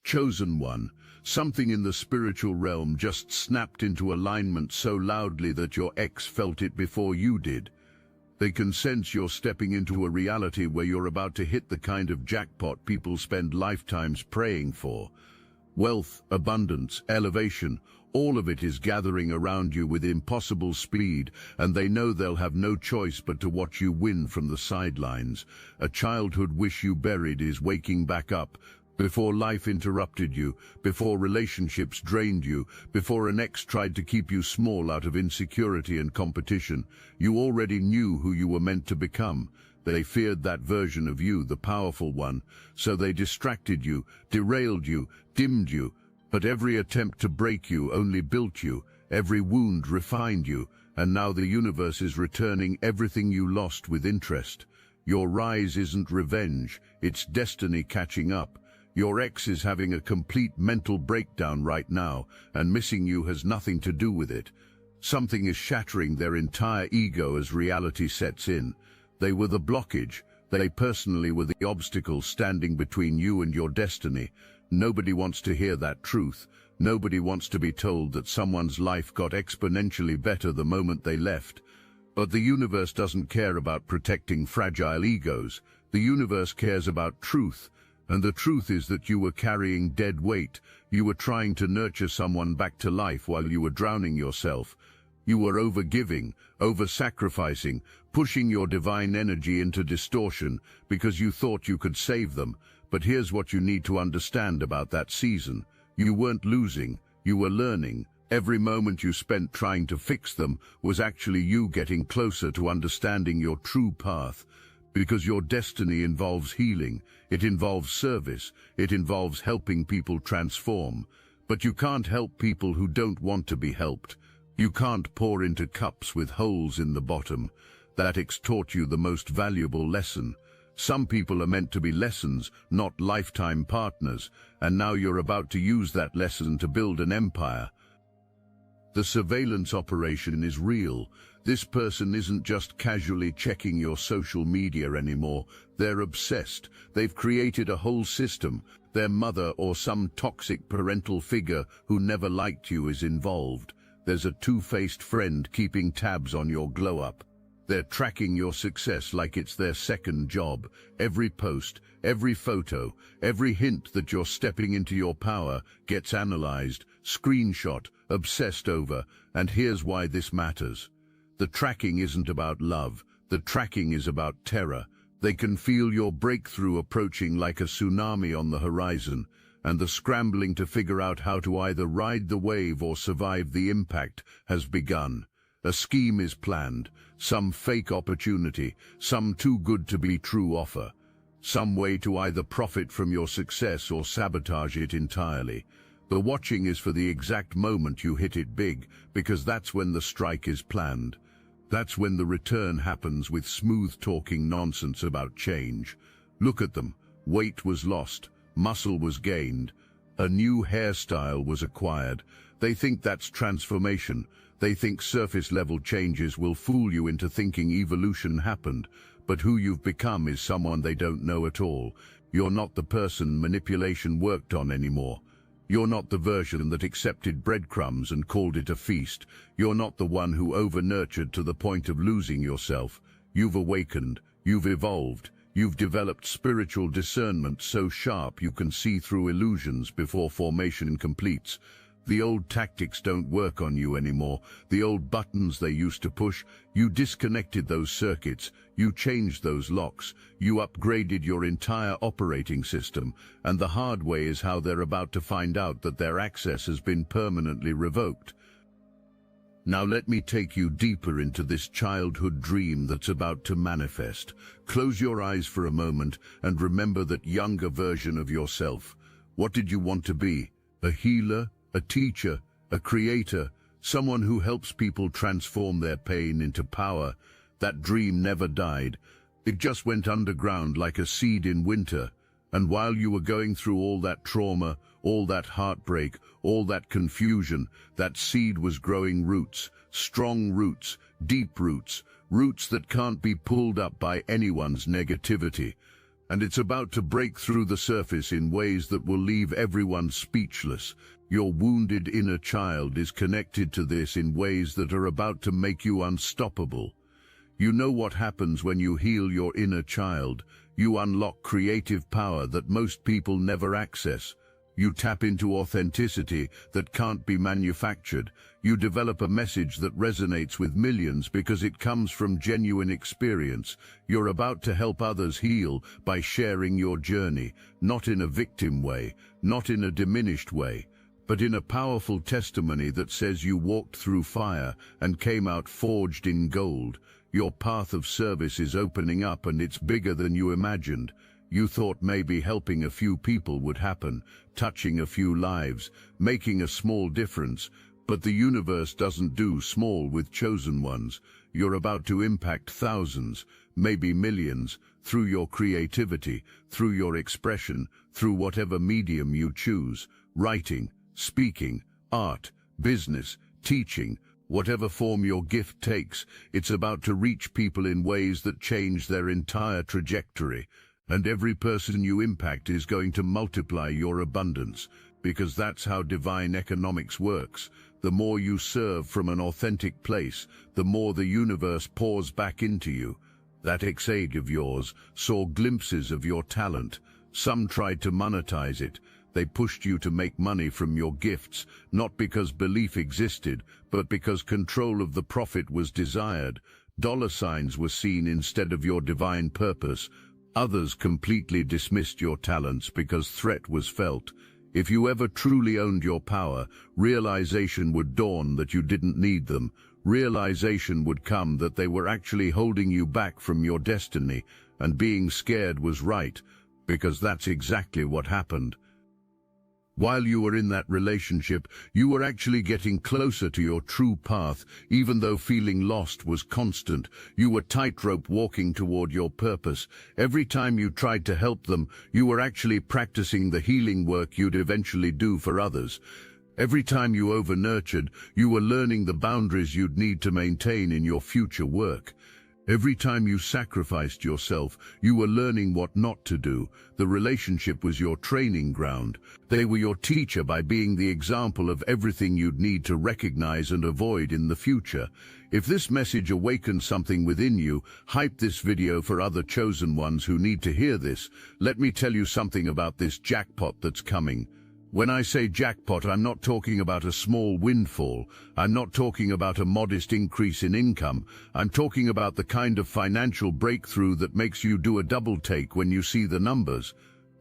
Chosen one, something in the spiritual realm just snapped into alignment so loudly that your ex felt it before you did. They can sense you're stepping into a reality where you're about to hit the kind of jackpot people spend lifetimes praying for. Wealth, abundance, elevation, all of it is gathering around you with impossible speed, and they know they'll have no choice but to watch you win from the sidelines. A childhood wish you buried is waking back up, before life interrupted you, before relationships drained you, before an ex tried to keep you small out of insecurity and competition. You already knew who you were meant to become. They feared that version of you, the powerful one, so they distracted you, derailed you, dimmed you. But every attempt to break you only built you, every wound refined you, and now the universe is returning everything you lost with interest. Your rise isn't revenge, it's destiny catching up. Your ex is having a complete mental breakdown right now, and missing you has nothing to do with it. Something is shattering their entire ego as reality sets in. They were the blockage. They personally were the obstacle standing between you and your destiny. Nobody wants to hear that truth. Nobody wants to be told that someone's life got exponentially better the moment they left. But the universe doesn't care about protecting fragile egos. The universe cares about truth. And the truth is that you were carrying dead weight. You were trying to nurture someone back to life while you were drowning yourself. You were over-giving, over-sacrificing, pushing your divine energy into distortion because you thought you could save them. But here's what you need to understand about that season. You weren't losing, you were learning. Every moment you spent trying to fix them was actually you getting closer to understanding your true path. Because your destiny involves healing, it involves service, it involves helping people transform. But you can't help people who don't want to be helped. You can't pour into cups with holes in the bottom. That ex taught you the most valuable lesson. Some people are meant to be lessons, not lifetime partners, and now you're about to use that lesson to build an empire. The surveillance operation is real. This person isn't just casually checking your social media anymore. They're obsessed. They've created a whole system. Their mother or some toxic parental figure who never liked you is involved. There's a two-faced friend keeping tabs on your glow-up. They're tracking your success like it's their second job. Every post, every photo, every hint that you're stepping into your power gets analyzed, screenshot, obsessed over, and here's why this matters. The tracking isn't about love. The tracking is about terror. They can feel your breakthrough approaching like a tsunami on the horizon, and the scrambling to figure out how to either ride the wave or survive the impact has begun. A scheme is planned, some fake opportunity, some too good to be true offer, some way to either profit from your success or sabotage it entirely. The watching is for the exact moment you hit it big, because that's when the strike is planned. That's when the return happens with smooth-talking nonsense about change. Look at them. Weight was lost. Muscle was gained. A new hairstyle was acquired. They think that's transformation. They think surface-level changes will fool you into thinking evolution happened. But who you've become is someone they don't know at all. You're not the person manipulation worked on anymore. You're not the version that accepted breadcrumbs and called it a feast. You're not the one who over-nurtured to the point of losing yourself. You've awakened. You've evolved. You've developed spiritual discernment so sharp you can see through illusions before formation completes. The old tactics don't work on you anymore. The old buttons they used to push, you disconnected those circuits, you changed those locks, you upgraded your entire operating system, and the hard way is how they're about to find out that their access has been permanently revoked. Now let me take you deeper into this childhood dream that's about to manifest. Close your eyes for a moment and remember that younger version of yourself. What did you want to be? A healer? A teacher, a creator, someone who helps people transform their pain into power. That dream never died. It just went underground like a seed in winter. And while you were going through all that trauma, all that heartbreak, all that confusion, that seed was growing roots, strong roots, deep roots, roots that can't be pulled up by anyone's negativity. and it's about to break through the surface in ways that will leave everyone speechless. Your wounded inner child is connected to this in ways that are about to make you unstoppable. You know what happens when you heal your inner child. You unlock creative power that most people never access. You tap into authenticity that can't be manufactured. You develop a message that resonates with millions because it comes from genuine experience. You're about to help others heal by sharing your journey, not in a victim way, not in a diminished way, but in a powerful testimony that says you walked through fire and came out forged in gold. Your path of service is opening up, and it's bigger than you imagined. You thought maybe helping a few people would happen, touching a few lives, making a small difference, but the universe doesn't do small with chosen ones. You're about to impact thousands, maybe millions, through your creativity, through your expression, through whatever medium you choose: writing, speaking, art, business, teaching. Whatever form your gift takes, it's about to reach people in ways that change their entire trajectory. And every person you impact is going to multiply your abundance, because that's how divine economics works. The more you serve from an authentic place, the more the universe pours back into you. That ex-aide of yours saw glimpses of your talent. Some tried to monetize it. They pushed you to make money from your gifts, not because belief existed, but because control of the profit was desired. Dollar signs were seen instead of your divine purpose. Others completely dismissed your talents because threat was felt. If you ever truly owned your power, realization would dawn that you didn't need them. Realization would come that they were actually holding you back from your destiny, and being scared was right, because that's exactly what happened. While you were in that relationship, you were actually getting closer to your true path, even though feeling lost was constant. You were tightrope walking toward your purpose. Every time you tried to help them, you were actually practicing the healing work you'd eventually do for others. Every time you over-nurtured, you were learning the boundaries you'd need to maintain in your future work. Every time you sacrificed yourself, you were learning what not to do. The relationship was your training ground. They were your teacher by being the example of everything you'd need to recognize and avoid in the future. If this message awakens something within you, hype this video for other chosen ones who need to hear this. Let me tell you something about this jackpot that's coming. When I say jackpot, I'm not talking about a small windfall. I'm not talking about a modest increase in income. I'm talking about the kind of financial breakthrough that makes you do a double take when you see the numbers.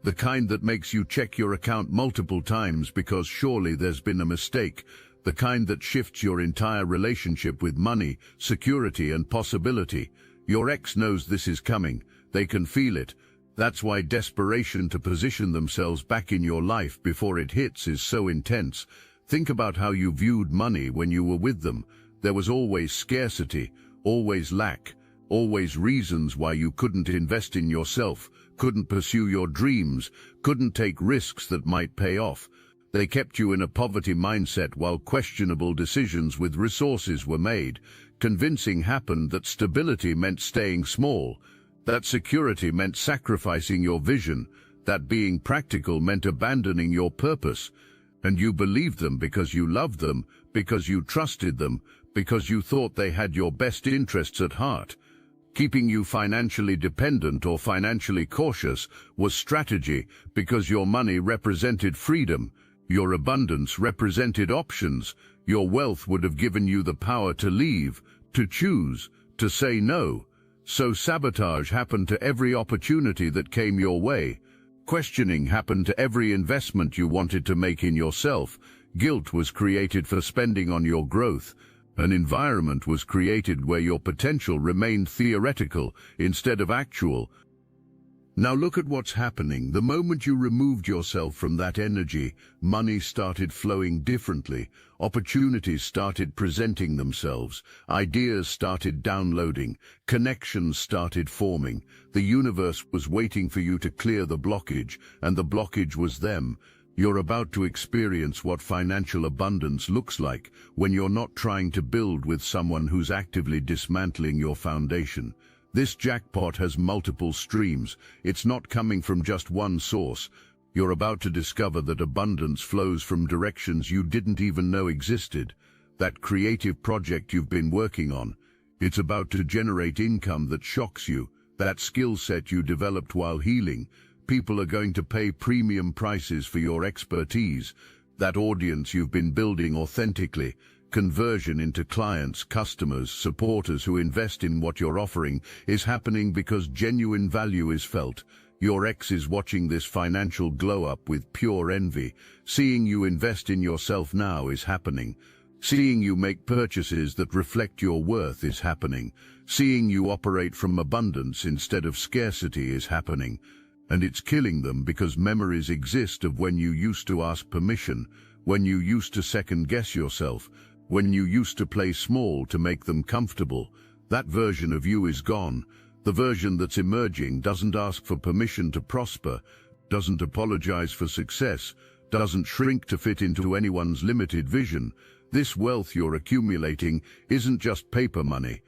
The kind that makes you check your account multiple times because surely there's been a mistake. The kind that shifts your entire relationship with money, security, and possibility. Your ex knows this is coming. They can feel it. That's why desperation to position themselves back in your life before it hits is so intense. Think about how you viewed money when you were with them. There was always scarcity, always lack, always reasons why you couldn't invest in yourself, couldn't pursue your dreams, couldn't take risks that might pay off. They kept you in a poverty mindset while questionable decisions with resources were made. Convincing happened that stability meant staying small, that security meant sacrificing your vision, that being practical meant abandoning your purpose. And you believed them because you loved them, because you trusted them, because you thought they had your best interests at heart. Keeping you financially dependent or financially cautious was strategy because your money represented freedom, your abundance represented options, your wealth would have given you the power to leave, to choose, to say no. So sabotage happened to every opportunity that came your way. Questioning happened to every investment you wanted to make in yourself. Guilt was created for spending on your growth. An environment was created where your potential remained theoretical instead of actual. Now look at what's happening. The moment you removed yourself from that energy, money started flowing differently. Opportunities started presenting themselves. Ideas started downloading. Connections started forming. The universe was waiting for you to clear the blockage, and the blockage was them. You're about to experience what financial abundance looks like when you're not trying to build with someone who's actively dismantling your foundation. This jackpot has multiple streams. It's not coming from just one source. You're about to discover that abundance flows from directions you didn't even know existed. That creative project you've been working on, it's about to generate income that shocks you. That skill set you developed while healing, people are going to pay premium prices for your expertise. That audience you've been building authentically, conversion into clients, customers, supporters who invest in what you're offering, is happening because genuine value is felt. Your ex is watching this financial glow-up with pure envy. Seeing you invest in yourself now is happening. Seeing you make purchases that reflect your worth is happening. Seeing you operate from abundance instead of scarcity is happening. And it's killing them because memories exist of when you used to ask permission, when you used to second-guess yourself, when you used to play small to make them comfortable. That version of you is gone. The version that's emerging doesn't ask for permission to prosper, doesn't apologize for success, doesn't shrink to fit into anyone's limited vision. This wealth you're accumulating isn't just paper money.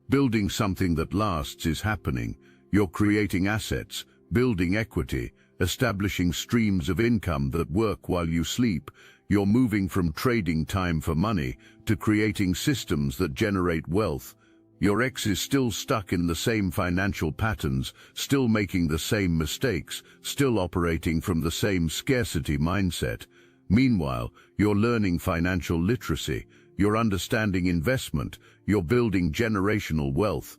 Building something that lasts is happening. You're creating assets, building equity, establishing streams of income that work while you sleep. You're moving from trading time for money to creating systems that generate wealth. Your ex is still stuck in the same financial patterns, still making the same mistakes, still operating from the same scarcity mindset. Meanwhile, you're learning financial literacy, you're understanding investment, you're building generational wealth.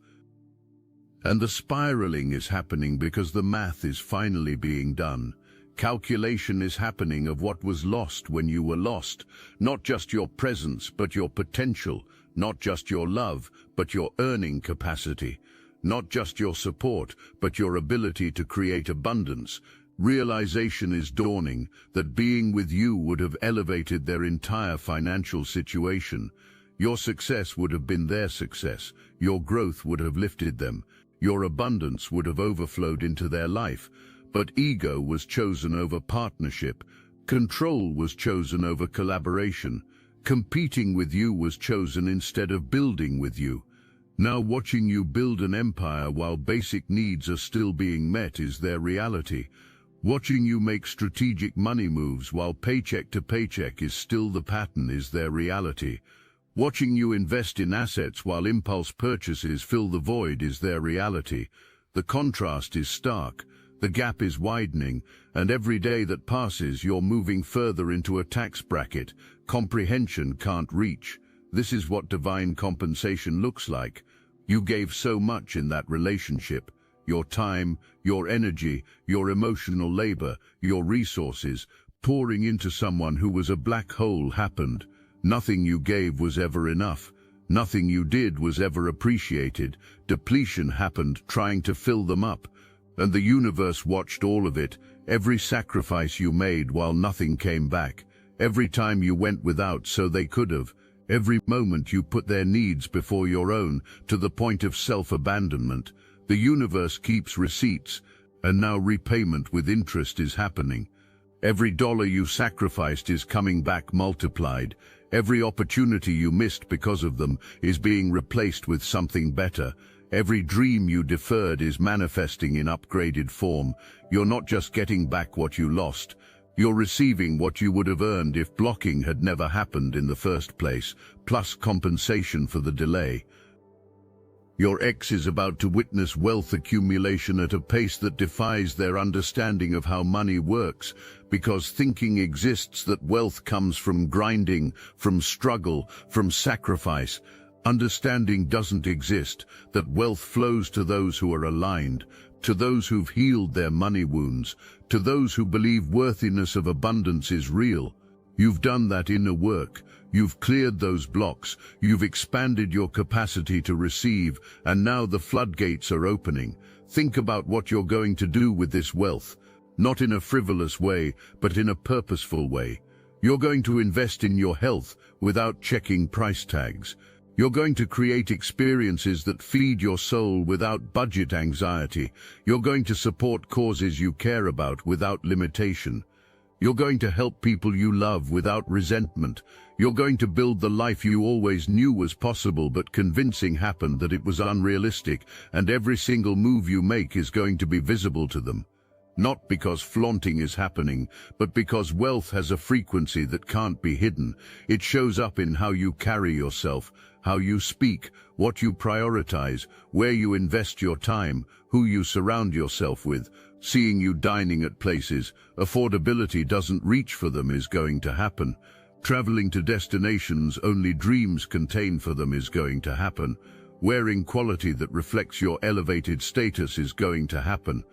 And the spiraling is happening because the math is finally being done. Calculation is happening of what was lost when you were lost. Not just your presence, but your potential. Not just your love, but your earning capacity. Not just your support, but your ability to create abundance. Realization is dawning that being with you would have elevated their entire financial situation. Your success would have been their success. Your growth would have lifted them. Your abundance would have overflowed into their life. But ego was chosen over partnership. Control was chosen over collaboration. Competing with you was chosen instead of building with you. Now watching you build an empire while basic needs are still being met is their reality. Watching you make strategic money moves while paycheck to paycheck is still the pattern is their reality. Watching you invest in assets while impulse purchases fill the void is their reality. The contrast is stark. The gap is widening, and every day that passes you're moving further into a tax bracket comprehension can't reach. This is what divine compensation looks like. You gave so much in that relationship. Your time, your energy, your emotional labor, your resources, pouring into someone who was a black hole happened. Nothing you gave was ever enough. Nothing you did was ever appreciated. Depletion happened trying to fill them up. And the universe watched all of it, every sacrifice you made while nothing came back, every time you went without so they could have, every moment you put their needs before your own to the point of self-abandonment. The universe keeps receipts, and now repayment with interest is happening. Every dollar you sacrificed is coming back multiplied. Every opportunity you missed because of them is being replaced with something better. Every dream you deferred is manifesting in upgraded form. You're not just getting back what you lost. You're receiving what you would have earned if blocking had never happened in the first place, plus compensation for the delay. Your ex is about to witness wealth accumulation at a pace that defies their understanding of how money works, because thinking exists that wealth comes from grinding, from struggle, from sacrifice. Understanding doesn't exist, that wealth flows to those who are aligned, to those who've healed their money wounds, to those who believe worthiness of abundance is real. You've done that inner work. You've cleared those blocks. You've expanded your capacity to receive, and now the floodgates are opening. Think about what you're going to do with this wealth, not in a frivolous way, but in a purposeful way. You're going to invest in your health without checking price tags. You're going to create experiences that feed your soul without budget anxiety. You're going to support causes you care about without limitation. You're going to help people you love without resentment. You're going to build the life you always knew was possible, but convincing happened that it was unrealistic, and every single move you make is going to be visible to them. Not because flaunting is happening, but because wealth has a frequency that can't be hidden. It shows up in how you carry yourself, how you speak, what you prioritize, where you invest your time, who you surround yourself with. Seeing you dining at places affordability doesn't reach for them is going to happen. Traveling to destinations only dreams contain for them is going to happen. Wearing quality that reflects your elevated status is going to happen.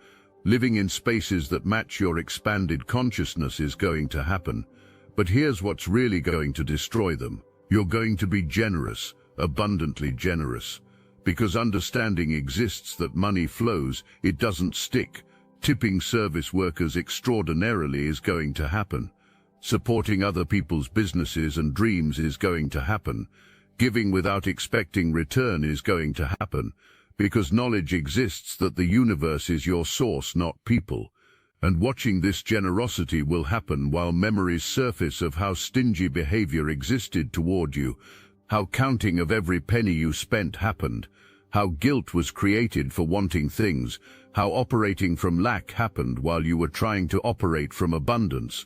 Living in spaces that match your expanded consciousness is going to happen. But here's what's really going to destroy them. You're going to be generous, abundantly generous. Because understanding exists that money flows, it doesn't stick. Tipping service workers extraordinarily is going to happen. Supporting other people's businesses and dreams is going to happen. Giving without expecting return is going to happen. Because knowledge exists that the universe is your source, not people. And watching this generosity will happen while memories surface of how stingy behavior existed toward you, how counting of every penny you spent happened, how guilt was created for wanting things, how operating from lack happened while you were trying to operate from abundance.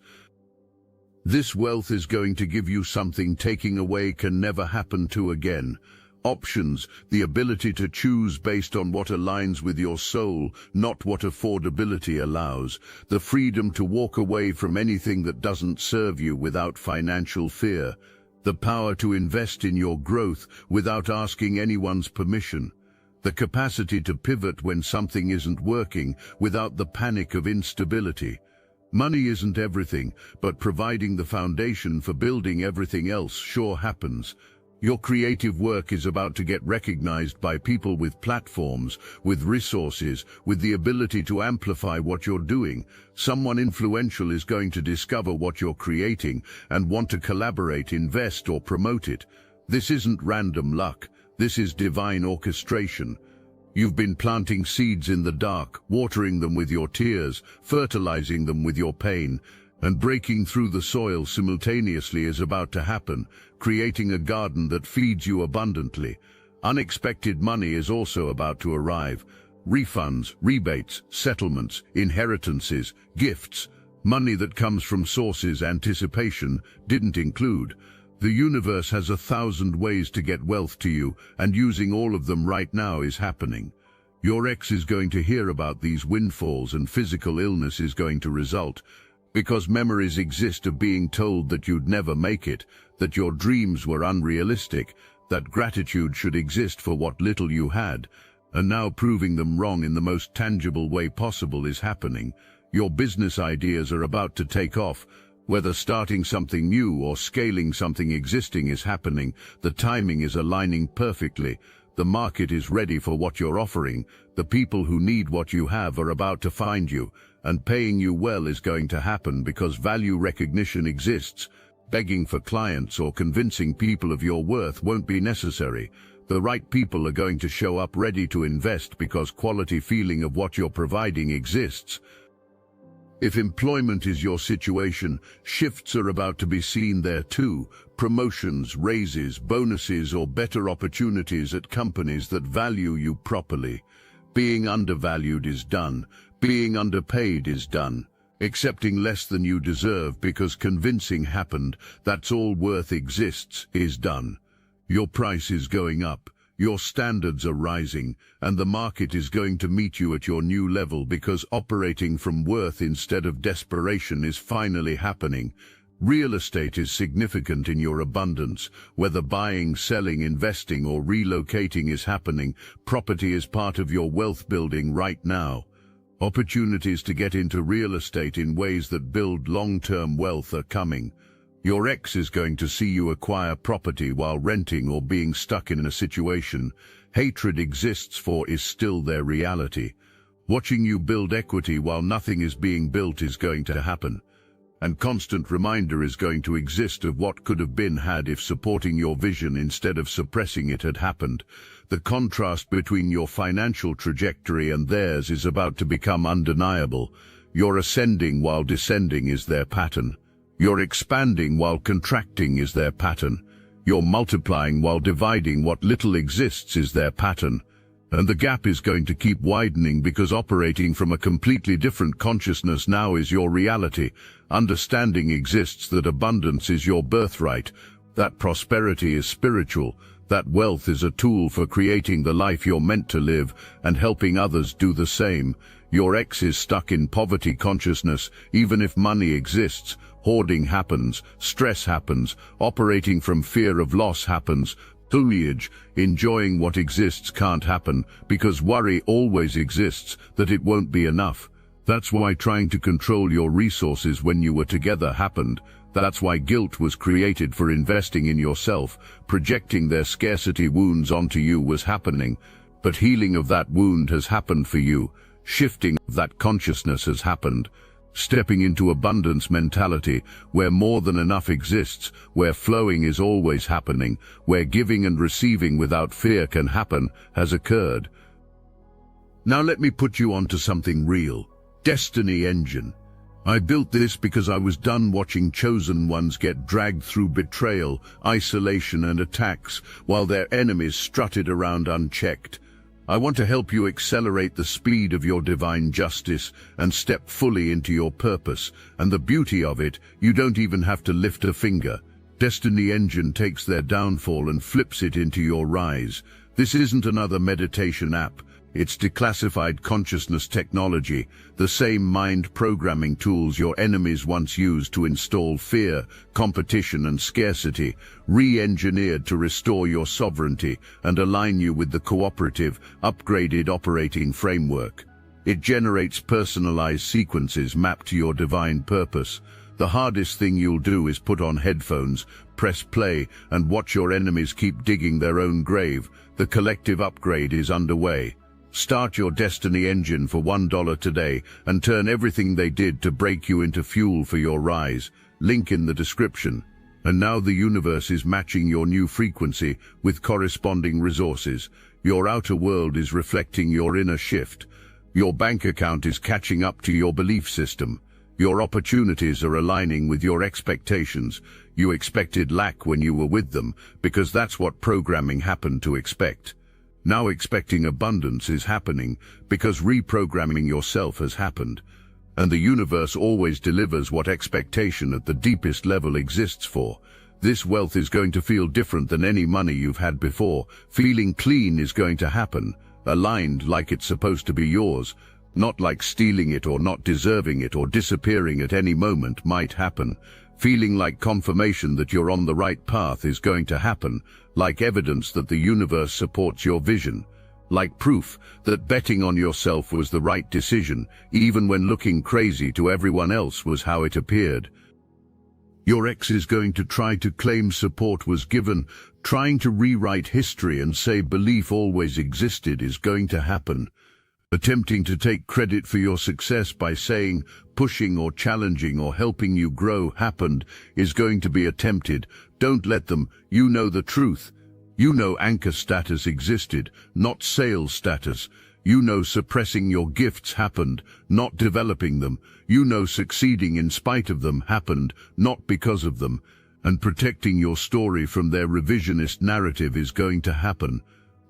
This wealth is going to give you something taking away can never happen to again. Options, the ability to choose based on what aligns with your soul, not what affordability allows. The freedom to walk away from anything that doesn't serve you without financial fear. The power to invest in your growth without asking anyone's permission. The capacity to pivot when something isn't working without the panic of instability. Money isn't everything, but providing the foundation for building everything else sure happens. Your creative work is about to get recognized by people with platforms, with resources, with the ability to amplify what you're doing. Someone influential is going to discover what you're creating and want to collaborate, invest, or promote it. This isn't random luck. This is divine orchestration. You've been planting seeds in the dark, watering them with your tears, fertilizing them with your pain, and breaking through the soil simultaneously is about to happen, creating a garden that feeds you abundantly. Unexpected money is also about to arrive. Refunds, rebates, settlements, inheritances, gifts, money that comes from sources anticipation didn't include. The universe has 1,000 ways to get wealth to you, and using all of them right now is happening. Your ex is going to hear about these windfalls, and physical illness is going to result. Because memories exist of being told that you'd never make it, that your dreams were unrealistic, that gratitude should exist for what little you had, and now proving them wrong in the most tangible way possible is happening. Your business ideas are about to take off. Whether starting something new or scaling something existing is happening, the timing is aligning perfectly. The market is ready for what you're offering. The people who need what you have are about to find you, and paying you well is going to happen because value recognition exists. Begging for clients or convincing people of your worth won't be necessary. The right people are going to show up ready to invest because quality feeling of what you're providing exists. If employment is your situation, shifts are about to be seen there too. Promotions, raises, bonuses, or better opportunities at companies that value you properly. Being undervalued is done. Being underpaid is done. Accepting less than you deserve because convincing happened, that's all worth exists, is done. Your price is going up. Your standards are rising, and the market is going to meet you at your new level because operating from worth instead of desperation is finally happening. Real estate is significant in your abundance. Whether buying, selling, investing, or relocating is happening, property is part of your wealth building right now. Opportunities to get into real estate in ways that build long-term wealth are coming. Your ex is going to see you acquire property while renting or being stuck in a situation hatred exists for is still their reality. Watching you build equity while nothing is being built is going to happen. And constant reminder is going to exist of what could have been had if supporting your vision instead of suppressing it had happened. The contrast between your financial trajectory and theirs is about to become undeniable. You're ascending while descending is their pattern. You're expanding while contracting is their pattern. You're multiplying while dividing what little exists is their pattern. And the gap is going to keep widening because operating from a completely different consciousness now is your reality. Understanding exists that abundance is your birthright, that prosperity is spiritual, that wealth is a tool for creating the life you're meant to live and helping others do the same. Your ex is stuck in poverty consciousness. Even if money exists, hoarding happens, stress happens, operating from fear of loss happens. Tuliage, enjoying what exists can't happen because worry always exists that it won't be enough. That's why trying to control your resources when you were together happened. That's why guilt was created for investing in yourself. Projecting their scarcity wounds onto you was happening. But healing of that wound has happened for you. Shifting of that consciousness has happened. Stepping into abundance mentality, where more than enough exists, where flowing is always happening, where giving and receiving without fear can happen, has occurred. Now let me put you onto something real. Destiny Engine. I built this because I was done watching chosen ones get dragged through betrayal, isolation and attacks, while their enemies strutted around unchecked. I want to help you accelerate the speed of your divine justice and step fully into your purpose. And the beauty of it, you don't even have to lift a finger. Destiny Engine takes their downfall and flips it into your rise. This isn't another meditation app. It's declassified consciousness technology, the same mind programming tools your enemies once used to install fear, competition and scarcity, re-engineered to restore your sovereignty and align you with the cooperative, upgraded operating framework. It generates personalized sequences mapped to your divine purpose. The hardest thing you'll do is put on headphones, press play, and watch your enemies keep digging their own grave. The collective upgrade is underway. Start your Destiny Engine for $1 today and turn everything they did to break you into fuel for your rise. Link in the description. And now the universe is matching your new frequency with corresponding resources. Your outer world is reflecting your inner shift. Your bank account is catching up to your belief system. Your opportunities are aligning with your expectations. You expected lack when you were with them because that's what programming happened to expect. Now expecting abundance is happening because reprogramming yourself has happened. And the universe always delivers what expectation at the deepest level exists for. This wealth is going to feel different than any money you've had before. Feeling clean is going to happen, aligned like it's supposed to be yours, not like stealing it or not deserving it or disappearing at any moment might happen. Feeling like confirmation that you're on the right path is going to happen, like evidence that the universe supports your vision, like proof that betting on yourself was the right decision, even when looking crazy to everyone else was how it appeared. Your ex is going to try to claim support was given. Trying to rewrite history and say belief always existed is going to happen. Attempting to take credit for your success by saying pushing or challenging or helping you grow happened is going to be attempted. Don't let them. You know the truth. You know anchor status existed, not sales status. You know suppressing your gifts happened, not developing them. You know succeeding in spite of them happened, not because of them. And protecting your story from their revisionist narrative is going to happen.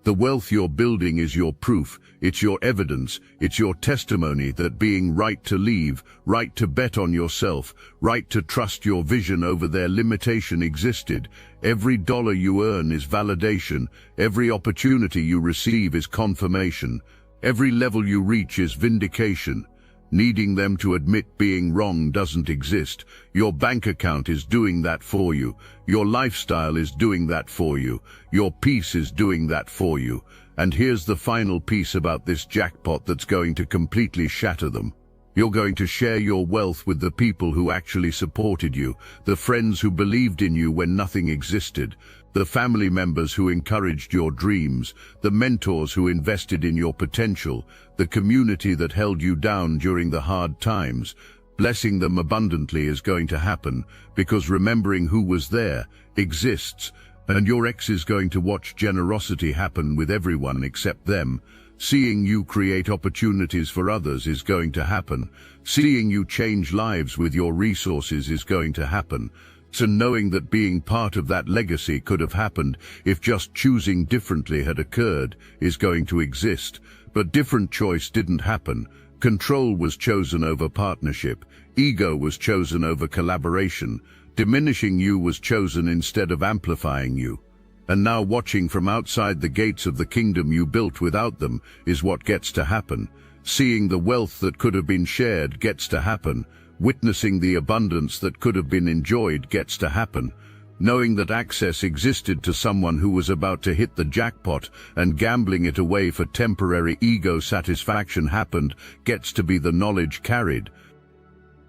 The wealth you're building is your proof, it's your evidence, it's your testimony that being right to leave, right to bet on yourself, right to trust your vision over their limitation existed. Every dollar you earn is validation, every opportunity you receive is confirmation, every level you reach is vindication. Needing them to admit being wrong doesn't exist. Your bank account is doing that for you. Your lifestyle is doing that for you. Your peace is doing that for you. And here's the final piece about this jackpot that's going to completely shatter them. You're going to share your wealth with the people who actually supported you, the friends who believed in you when nothing existed, the family members who encouraged your dreams, the mentors who invested in your potential, the community that held you down during the hard times. Blessing them abundantly is going to happen because remembering who was there exists, and your ex is going to watch generosity happen with everyone except them. Seeing you create opportunities for others is going to happen. Seeing you change lives with your resources is going to happen. So knowing that being part of that legacy could have happened if just choosing differently had occurred is going to exist. But different choice didn't happen. Control was chosen over partnership. Ego was chosen over collaboration. Diminishing you was chosen instead of amplifying you. And now watching from outside the gates of the kingdom you built without them is what gets to happen. Seeing the wealth that could have been shared gets to happen. Witnessing the abundance that could have been enjoyed gets to happen. Knowing that access existed to someone who was about to hit the jackpot and gambling it away for temporary ego satisfaction happened gets to be the knowledge carried.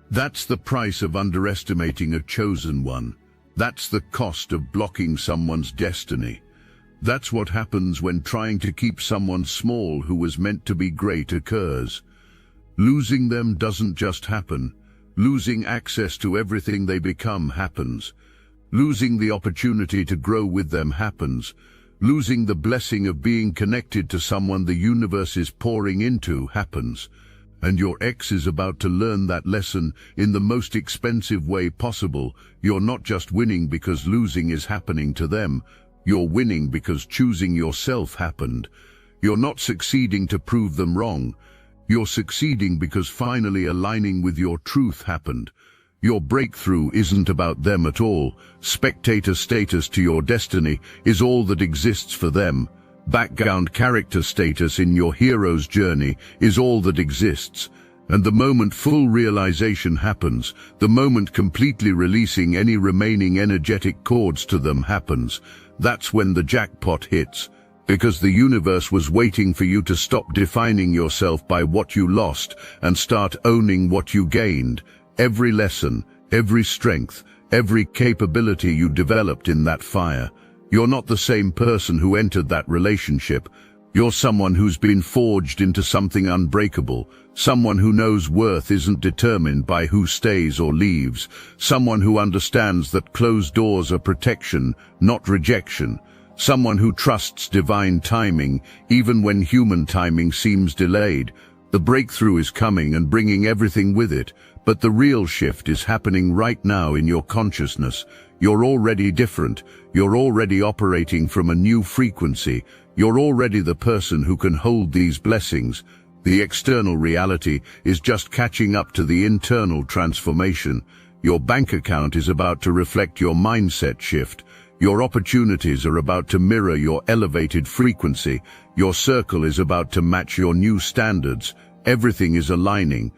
That's the price of underestimating a chosen one. That's the cost of blocking someone's destiny. That's what happens when trying to keep someone small who was meant to be great occurs. Losing them doesn't just happen. Losing access to everything they become happens. Losing the opportunity to grow with them happens. Losing the blessing of being connected to someone the universe is pouring into happens. And your ex is about to learn that lesson in the most expensive way possible. You're not just winning because losing is happening to them. You're winning because choosing yourself happened. You're not succeeding to prove them wrong. You're succeeding because finally aligning with your truth happened. Your breakthrough isn't about them at all. Spectator status to your destiny is all that exists for them. Background character status in your hero's journey is all that exists. And the moment full realization happens, the moment completely releasing any remaining energetic cords to them happens, that's when the jackpot hits. Because the universe was waiting for you to stop defining yourself by what you lost and start owning what you gained. Every lesson, every strength, every capability you developed in that fire. You're not the same person who entered that relationship. You're someone who's been forged into something unbreakable, someone who knows worth isn't determined by who stays or leaves, someone who understands that closed doors are protection, not rejection, someone who trusts divine timing, even when human timing seems delayed. The breakthrough is coming and bringing everything with it, but the real shift is happening right now in your consciousness. You're already different. You're already operating from a new frequency. You're already the person who can hold these blessings. The external reality is just catching up to the internal transformation. Your bank account is about to reflect your mindset shift. Your opportunities are about to mirror your elevated frequency. Your circle is about to match your new standards. Everything is aligning.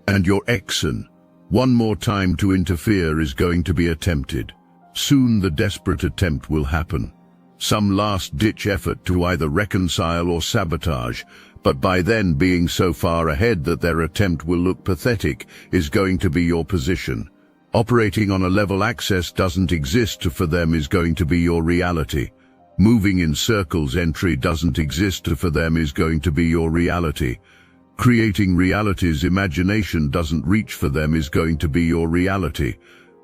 And your exon, one more time to interfere, is going to be attempted. Soon the desperate attempt will happen. Some last-ditch effort to either reconcile or sabotage, but by then being so far ahead that their attempt will look pathetic is going to be your position. Operating on a level access doesn't exist for them is going to be your reality. Moving in circles entry doesn't exist for them is going to be your reality. Creating realities imagination doesn't reach for them is going to be your reality.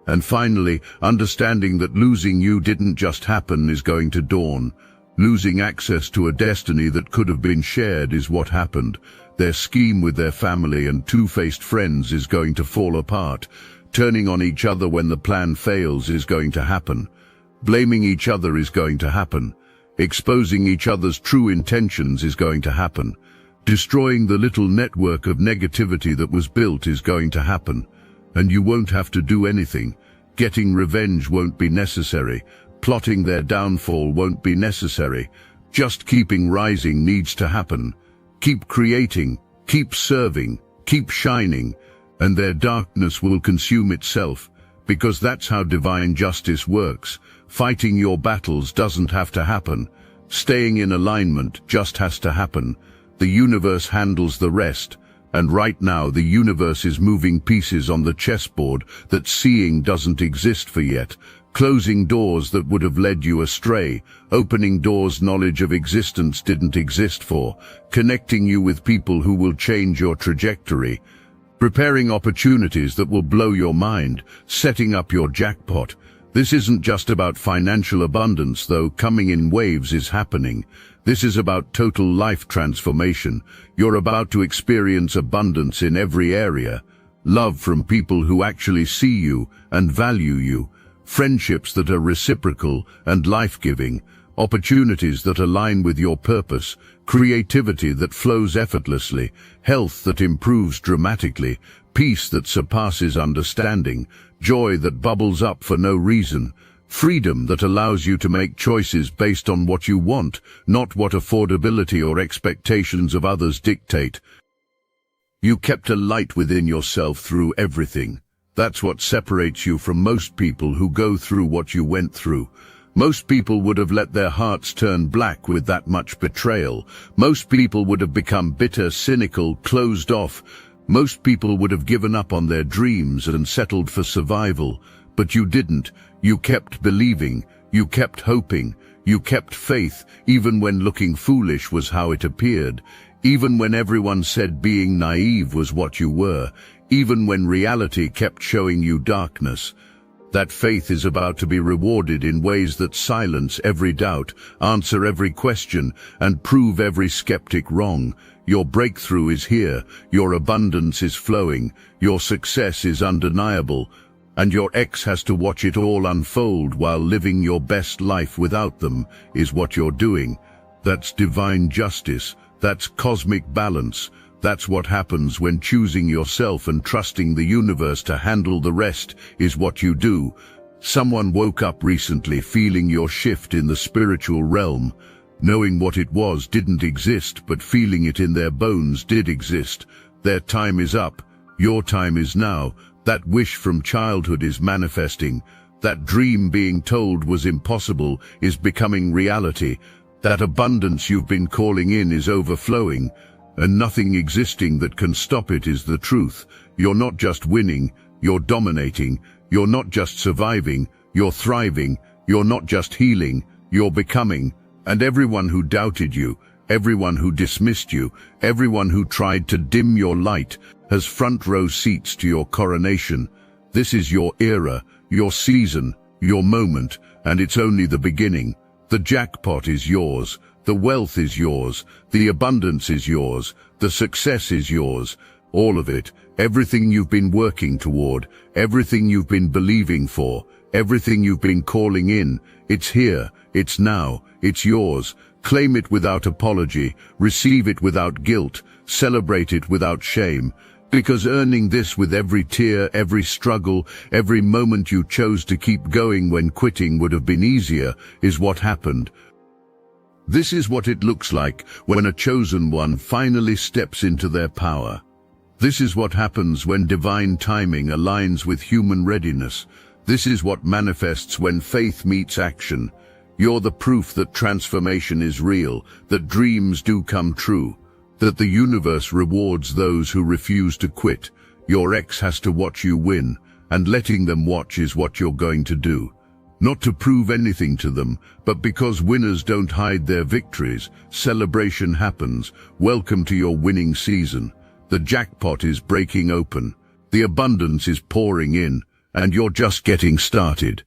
And finally, understanding that losing you didn't just happen is going to dawn. Losing access to a destiny that could have been shared is what happened. Their scheme with their family and two-faced friends is going to fall apart. Turning on each other when the plan fails is going to happen. Blaming each other is going to happen. Exposing each other's true intentions is going to happen. Destroying the little network of negativity that was built is going to happen. And you won't have to do anything. Getting revenge won't be necessary. Plotting their downfall won't be necessary. Just keeping rising needs to happen. Keep creating, keep serving, keep shining, and their darkness will consume itself, because that's how divine justice works. Fighting your battles doesn't have to happen. Staying in alignment just has to happen. The universe handles the rest, and right now the universe is moving pieces on the chessboard that seeing doesn't exist for yet, closing doors that would have led you astray, opening doors knowledge of existence didn't exist for, connecting you with people who will change your trajectory, preparing opportunities that will blow your mind, setting up your jackpot. This isn't just about financial abundance, though coming in waves is happening. This is about total life transformation. You're about to experience abundance in every area. Love from people who actually see you and value you. Friendships that are reciprocal and life-giving. Opportunities that align with your purpose. Creativity that flows effortlessly. Health that improves dramatically. Peace that surpasses understanding. Joy that bubbles up for no reason. Freedom that allows you to make choices based on what you want, not what affordability or expectations of others dictate. You kept a light within yourself through everything. That's what separates you from most people who go through what you went through. Most people would have let their hearts turn black with that much betrayal. Most people would have become bitter, cynical, closed off. Most people would have given up on their dreams and settled for survival. But you didn't. You kept believing. You kept hoping. You kept faith, even when looking foolish was how it appeared. Even when everyone said being naive was what you were. Even when reality kept showing you darkness. That faith is about to be rewarded in ways that silence every doubt, answer every question, and prove every skeptic wrong. Your breakthrough is here. Your abundance is flowing. Your success is undeniable. And your ex has to watch it all unfold while living your best life without them, is what you're doing. That's divine justice. That's cosmic balance. That's what happens when choosing yourself and trusting the universe to handle the rest is what you do. Someone woke up recently feeling your shift in the spiritual realm. Knowing what it was didn't exist, but feeling it in their bones did exist. Their time is up. Your time is now. That wish from childhood is manifesting. That dream being told was impossible is becoming reality. That abundance you've been calling in is overflowing, and nothing existing that can stop it is the truth. You're not just winning, you're dominating. You're not just surviving, you're thriving. You're not just healing, you're becoming. And everyone who doubted you, everyone who dismissed you, everyone who tried to dim your light, has front row seats to your coronation. This is your era, your season, your moment, and it's only the beginning. The jackpot is yours, the wealth is yours, the abundance is yours, the success is yours. All of it, everything you've been working toward, everything you've been believing for, everything you've been calling in, it's here, it's now, it's yours. Claim it without apology, receive it without guilt, celebrate it without shame. Because earning this with every tear, every struggle, every moment you chose to keep going when quitting would have been easier, is what happened. This is what it looks like when a chosen one finally steps into their power. This is what happens when divine timing aligns with human readiness. This is what manifests when faith meets action. You're the proof that transformation is real, that dreams do come true, that the universe rewards those who refuse to quit. Your ex has to watch you win, and letting them watch is what you're going to do. Not to prove anything to them, but because winners don't hide their victories. Celebration happens. Welcome to your winning season. The jackpot is breaking open. The abundance is pouring in, and you're just getting started.